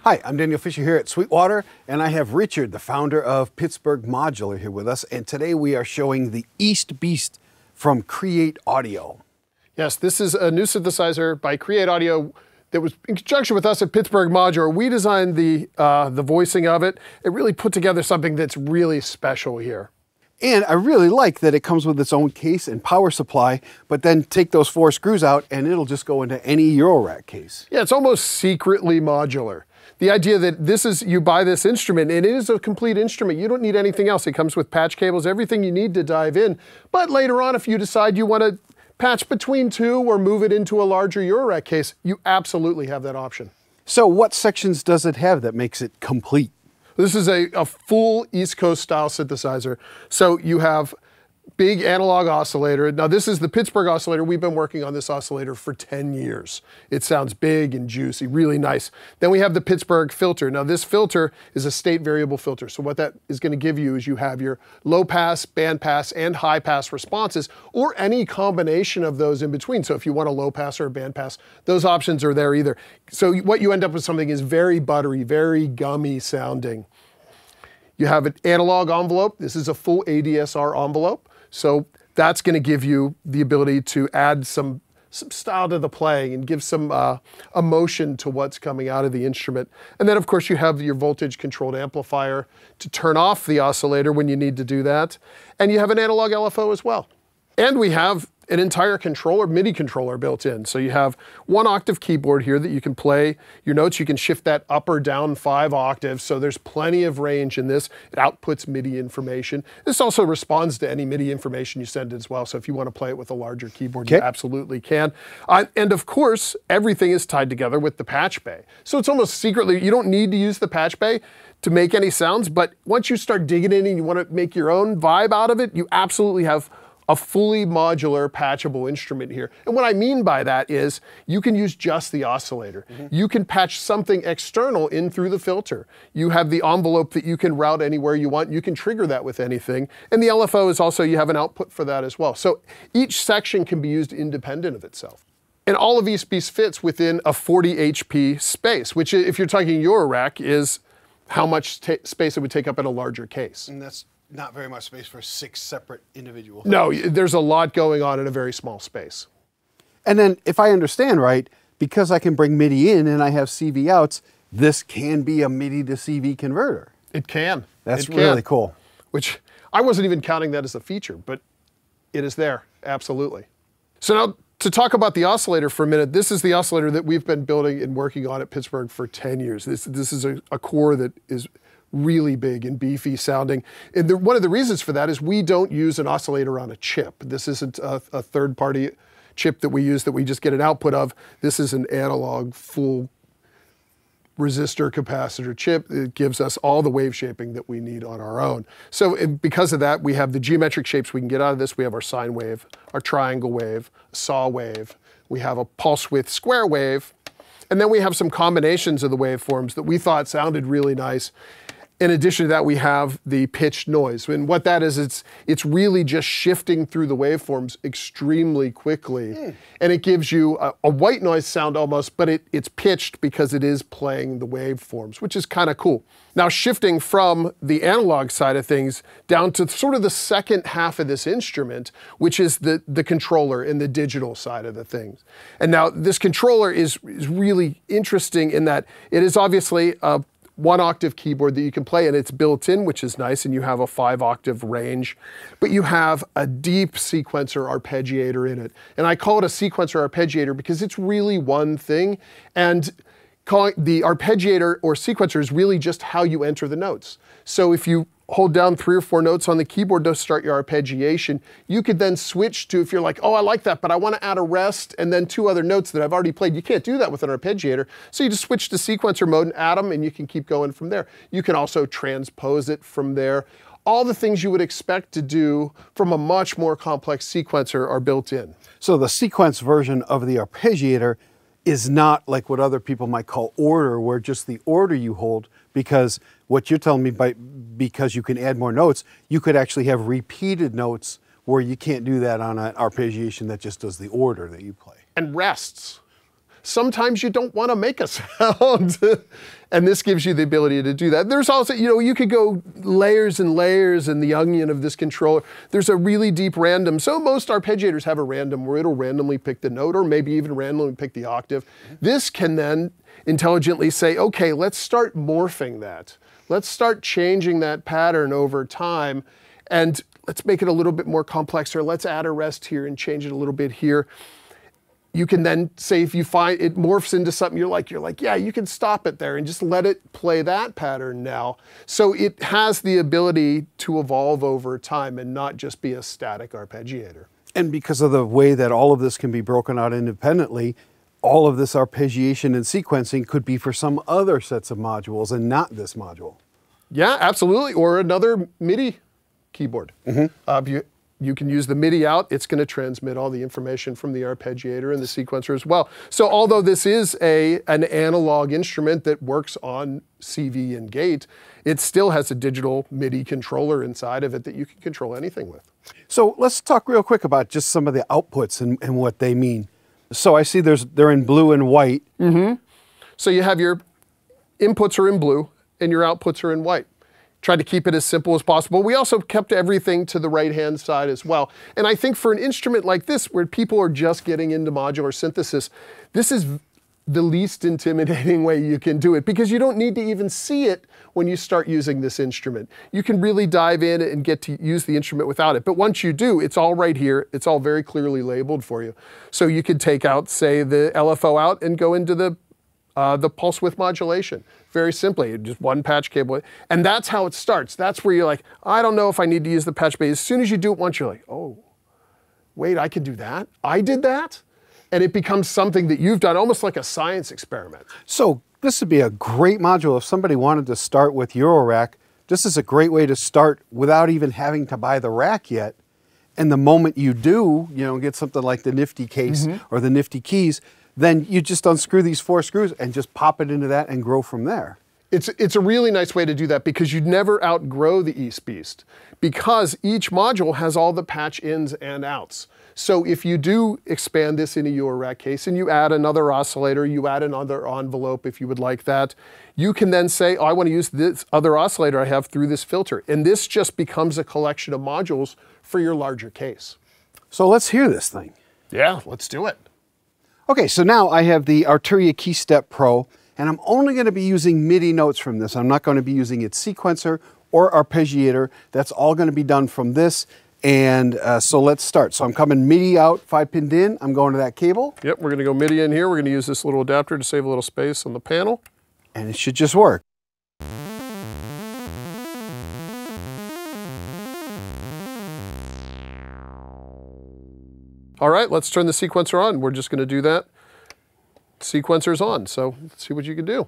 Hi, I'm Daniel Fisher here at Sweetwater, and I have Richard, the founder of Pittsburgh Modular, here with us. And today we are showing the East Beast from Cre8audio. Yes, this is a new synthesizer by Cre8audio that was in conjunction with us at Pittsburgh Modular. We designed the voicing of it. It really put together something that's really special here. And I really like that it comes with its own case and power supply, but then take those 4 screws out and it'll just go into any Eurorack case. Yeah, it's almost secretly modular. The idea that this is, you buy this instrument and it is a complete instrument. You don't need anything else. It comes with patch cables, everything you need to dive in. But later on, if you decide you want to patch between 2 or move it into a larger Eurorack case, you absolutely have that option. So what sections does it have that makes it complete? This is a full East Coast style synthesizer. So you have big analog oscillator. Now this is the Pittsburgh oscillator. We've been working on this oscillator for 10 years. It sounds big and juicy, really nice. Then we have the Pittsburgh filter. Now this filter is a state variable filter. So what that is going to give you is you have your low pass, band pass, and high pass responses, or any combination of those in between. So if you want a low pass or a band pass, those options are there either. So what you end up with something is very buttery, very gummy sounding. You have an analog envelope. This is a full ADSR envelope. So that's going to give you the ability to add some style to the playing and give some emotion to what's coming out of the instrument. And then of course you have your voltage controlled amplifier to turn off the oscillator when you need to do that. And you have an analog LFO as well. And we have an entire controller, MIDI controller built in. So you have 1 octave keyboard here that you can play your notes. You can shift that up or down 5 octaves. So there's plenty of range in this. It outputs MIDI information. This also responds to any MIDI information you send as well. So if you want to play it with a larger keyboard, you absolutely can. And of course, everything is tied together with the patch bay. So it's almost secretly, you don't need to use the patch bay to make any sounds, but once you start digging in and you want to make your own vibe out of it, you absolutely have a fully modular patchable instrument here. And what I mean by that is you can use just the oscillator. You can patch something external in through the filter. You have the envelope that you can route anywhere you want. You can trigger that with anything. And the LFO is also, you have an output for that as well. So each section can be used independent of itself. And all of East Beast fits within a 40 HP space, which if you're talking Eurorack is how much space it would take up in a larger case. And that's not very much space for 6 separate individual things. No, there's a lot going on in a very small space. And then if I understand right, because I can bring MIDI in and I have CV outs, this can be a MIDI to CV converter. It can. That's really cool. Which I wasn't even counting that as a feature, but it is there, absolutely. So now to talk about the oscillator for a minute, this is the oscillator that we've been building and working on at Pittsburgh for 10 years. This is a core that is really big and beefy sounding. And one of the reasons for that is we don't use an oscillator on a chip. This isn't a third-party chip that we use that we just get an output of. This is an analog full resistor capacitor chip. It gives us all the wave shaping that we need on our own. So because of that, we have the geometric shapes we can get out of this. We have our sine wave, our triangle wave, saw wave. We have a pulse width square wave. And then we have some combinations of the waveforms that we thought sounded really nice. In addition to that, we have the pitched noise. And what that is, it's really just shifting through the waveforms extremely quickly. And it gives you a white noise sound almost, but it's pitched because it is playing the waveforms, which is kind of cool. Now shifting from the analog side of things down to sort of the second half of this instrument, which is the controller and the digital side of the things. And now this controller is really interesting in that it is obviously a 1 octave keyboard that you can play, and it's built in, which is nice, and you have a 5 octave range, but you have a deep sequencer arpeggiator in it. And I call it a sequencer arpeggiator because it's really one thing, and calling the arpeggiator or sequencer is really just how you enter the notes. So if you hold down 3 or 4 notes on the keyboard to start your arpeggiation, you could then switch to, if you're like, oh, I like that, but I want to add a rest and then 2 other notes that I've already played. You can't do that with an arpeggiator. So you just switch to sequencer mode and add them, and you can keep going from there. You can also transpose it from there. All the things you would expect to do from a much more complex sequencer are built in. So the sequence version of the arpeggiator is not like what other people might call order, where just the order you hold, because what you're telling me, because you can add more notes, you could actually have repeated notes where you can't do that on an arpeggiation that just does the order that you play. And rests. Sometimes you don't want to make a sound. And this gives you the ability to do that. There's also, you know, you could go layers and layers in the onion of this controller. There's a really deep random. So most arpeggiators have a random where it'll randomly pick the note or maybe even randomly pick the octave. This can then intelligently say, okay, let's start morphing that. Let's start changing that pattern over time, and let's make it a little bit more complex, or let's add a rest here and change it a little bit here. You can then say, if you find it morphs into something you're like, yeah, you can stop it there and just let it play that pattern now. So it has the ability to evolve over time and not just be a static arpeggiator. And because of the way that all of this can be broken out independently, all of this arpeggiation and sequencing could be for some other sets of modules and not this module. Yeah, absolutely. Or another MIDI keyboard. You can use the MIDI out. It's going to transmit all the information from the arpeggiator and the sequencer as well. So although this is an analog instrument that works on CV and gate, it still has a digital MIDI controller inside of it that you can control anything with. So let's talk real quick about just some of the outputs and what they mean. So I see they're in blue and white. So you have your inputs are in blue and your outputs are in white. Tried to keep it as simple as possible. We also kept everything to the right-hand side as well. And I think for an instrument like this, where people are just getting into modular synthesis, this is the least intimidating way you can do it, because you don't need to even see it when you start using this instrument. You can really dive in and get to use the instrument without it. But once you do, it's all right here. It's all very clearly labeled for you. So you could take out, say, the LFO out and go into the pulse width modulation. Very simply, just one patch cable. And that's how it starts. That's where you're like, I don't know if I need to use the patch, but as soon as you do it once, you're like, oh, wait, I can do that? I did that? And it becomes something that you've done, almost like a science experiment. So this would be a great module if somebody wanted to start with Eurorack. This is a great way to start without even having to buy the rack yet. And the moment you do, you know, get something like the nifty case or the nifty keys, then you just unscrew these 4 screws and just pop it into that and grow from there. It's a really nice way to do that, because you'd never outgrow the East Beast, because each module has all the patch ins and outs. So if you do expand this in a Eurorack case and you add another oscillator, you add another envelope if you would like that, you can then say, oh, I want to use this other oscillator I have through this filter. And this just becomes a collection of modules for your larger case. So let's hear this thing. Yeah, let's do it. Okay, so now I have the Arturia KeyStep Pro, and I'm only going to be using MIDI notes from this. I'm not going to be using its sequencer or arpeggiator. That's all going to be done from this. And so let's start. So I'm coming MIDI out, 5-pinned in. I'm going to that cable. Yep, we're going to go MIDI in here. We're going to use this little adapter to save a little space on the panel. And it should just work. All right, let's turn the sequencer on. We're just going to do that. Sequencer's on, so let's see what you can do.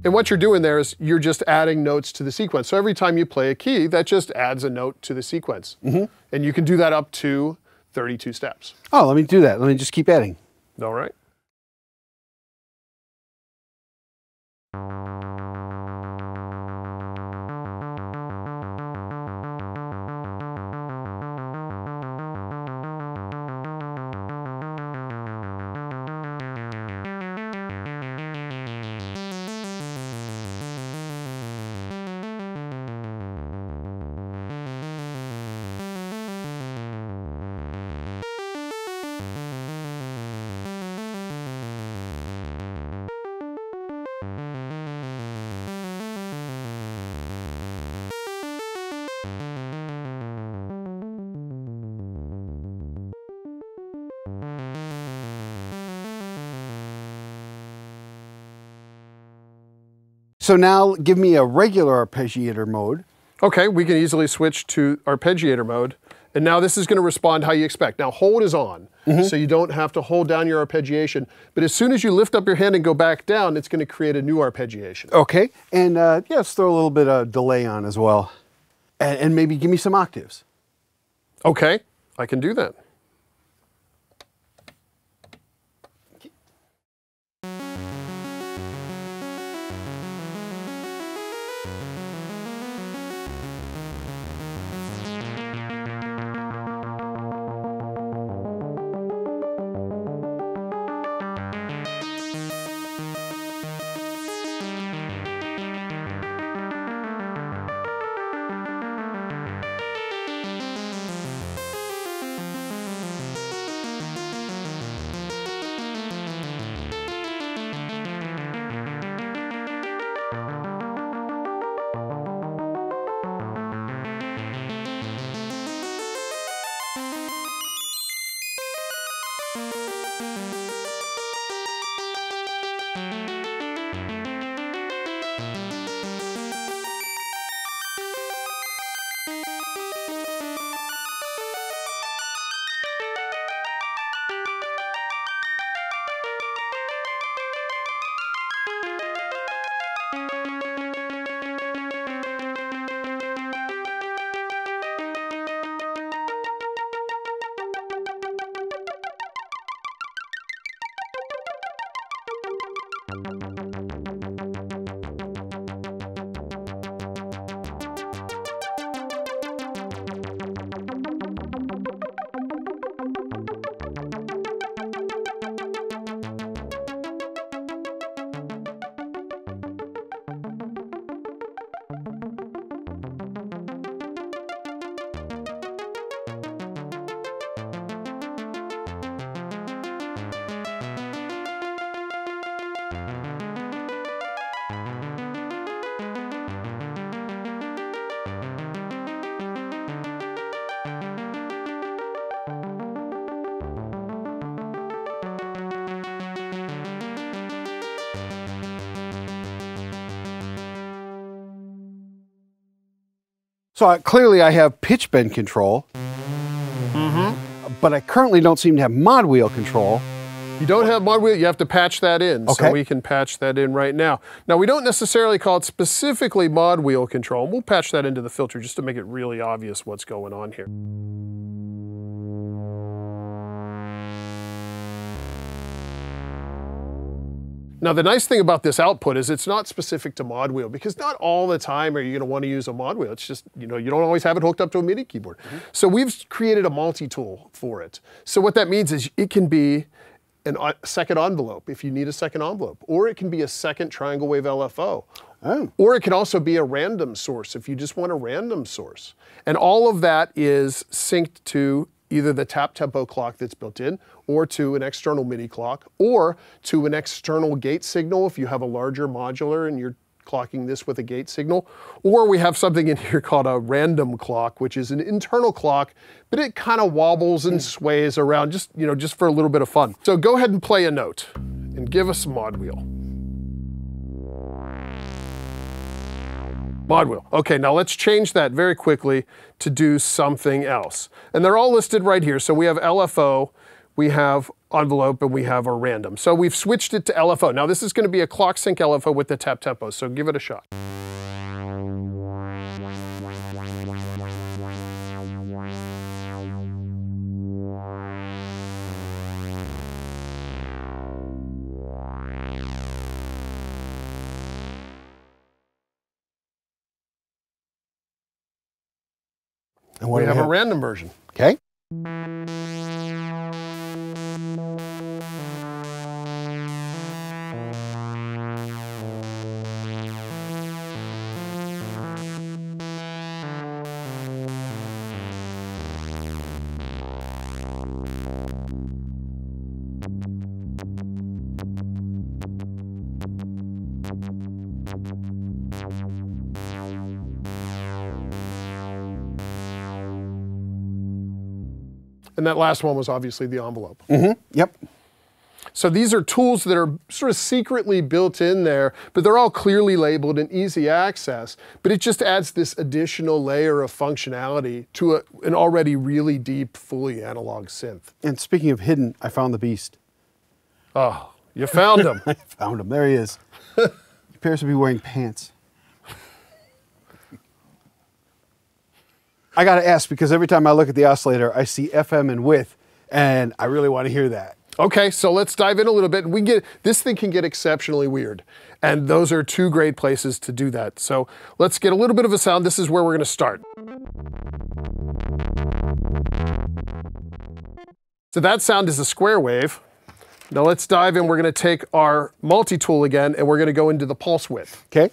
And what you're doing there is you're just adding notes to the sequence. So every time you play a key, that just adds a note to the sequence. And you can do that up to 32 steps. Oh, let me do that. Let me just keep adding. All right. So now give me a regular arpeggiator mode. Okay, we can easily switch to arpeggiator mode. And now this is going to respond how you expect. Now hold is on, so you don't have to hold down your arpeggiation. But as soon as you lift up your hand and go back down, it's going to create a new arpeggiation. Okay, and yeah, let's throw a little bit of delay on as well. And maybe give me some octaves. Okay, I can do that. So clearly I have pitch bend control, but I currently don't seem to have mod wheel control. You don't have mod wheel, you have to patch that in. Okay. So we can patch that in right now. Now we don't necessarily call it specifically mod wheel control. We'll patch that into the filter just to make it really obvious what's going on here. Now the nice thing about this output is it's not specific to mod wheel, because not all the time are you going to want to use a mod wheel. It's just, you know, you don't always have it hooked up to a MIDI keyboard. So we've created a multi-tool for it. So what that means is it can be a second envelope if you need a second envelope, or it can be a second triangle wave LFO. Oh. Or it can also be a random source if you just want a random source. And all of that is synced to either the tap tempo clock that's built in, or to an external MIDI clock, or to an external gate signal if you have a larger modular and you're clocking this with a gate signal. Or we have something in here called a random clock, which is an internal clock, but it kind of wobbles and sways around just, you know, just for a little bit of fun. So go ahead and play a note and give us a mod wheel. Mod wheel. Okay, now let's change that very quickly to do something else. And they're all listed right here. So we have LFO, we have envelope, and we have a random. So we've switched it to LFO. Now this is going to be a clock sync LFO with the tap tempo, so give it a shot. And what We do have a random version. Okay. And that last one was obviously the envelope. Yep. So these are tools that are sort of secretly built in there, but they're all clearly labeled and easy access. But it just adds this additional layer of functionality to an already really deep, fully analog synth. And speaking of hidden, I found the beast. Oh, you found him. I found him. There he is. He appears to be wearing pants. I got to ask, because every time I look at the oscillator, I see FM and width, and I really want to hear that. Okay, so let's dive in a little bit. This thing can get exceptionally weird, and those are two great places to do that. So let's get a little bit of a sound. This is where we're going to start. So that sound is a square wave. Now let's dive in. We're going to take our multi-tool again, and we're going to go into the pulse width. Okay.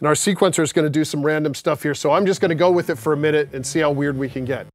And our sequencer is going to do some random stuff here, so I'm just going to go with it for a minute and see how weird we can get.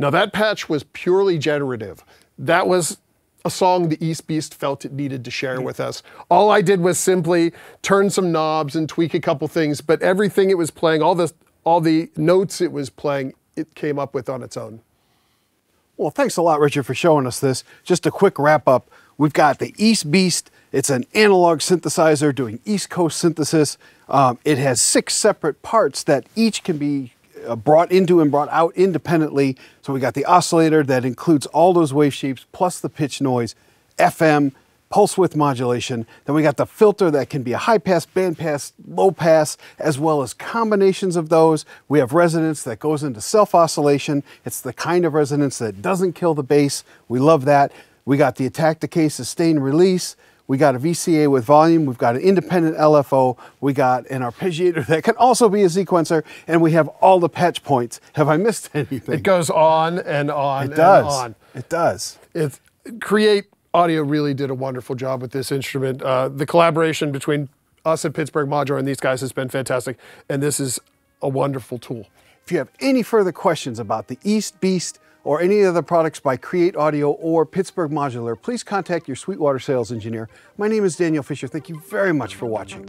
Now that patch was purely generative. That was a song the East Beast felt it needed to share with us. All I did was simply turn some knobs and tweak a couple things, but everything it was playing, all the notes it was playing, it came up with on its own. Well, thanks a lot, Richard, for showing us this. Just a quick wrap up. We've got the East Beast. It's an analog synthesizer doing East Coast synthesis. It has 6 separate parts that each can be brought into and brought out independently. So we got the oscillator that includes all those wave shapes plus the pitch noise, FM, pulse width modulation. Then we got the filter that can be a high pass, band pass, low pass, as well as combinations of those. We have resonance that goes into self oscillation. It's the kind of resonance that doesn't kill the bass. We love that. We got the attack decay sustain release. We got a VCA with volume. We've got an independent LFO. We got an arpeggiator that can also be a sequencer, and we have all the patch points. Have I missed anything? It goes on and on and on. It does. Cre8audio really did a wonderful job with this instrument. The collaboration between us at Pittsburgh Modular and these guys has been fantastic, and this is a wonderful tool. If you have any further questions about the East Beast or any other products by Cre8audio or Pittsburgh Modular, please contact your Sweetwater sales engineer. My name is Daniel Fisher. Thank you very much for watching.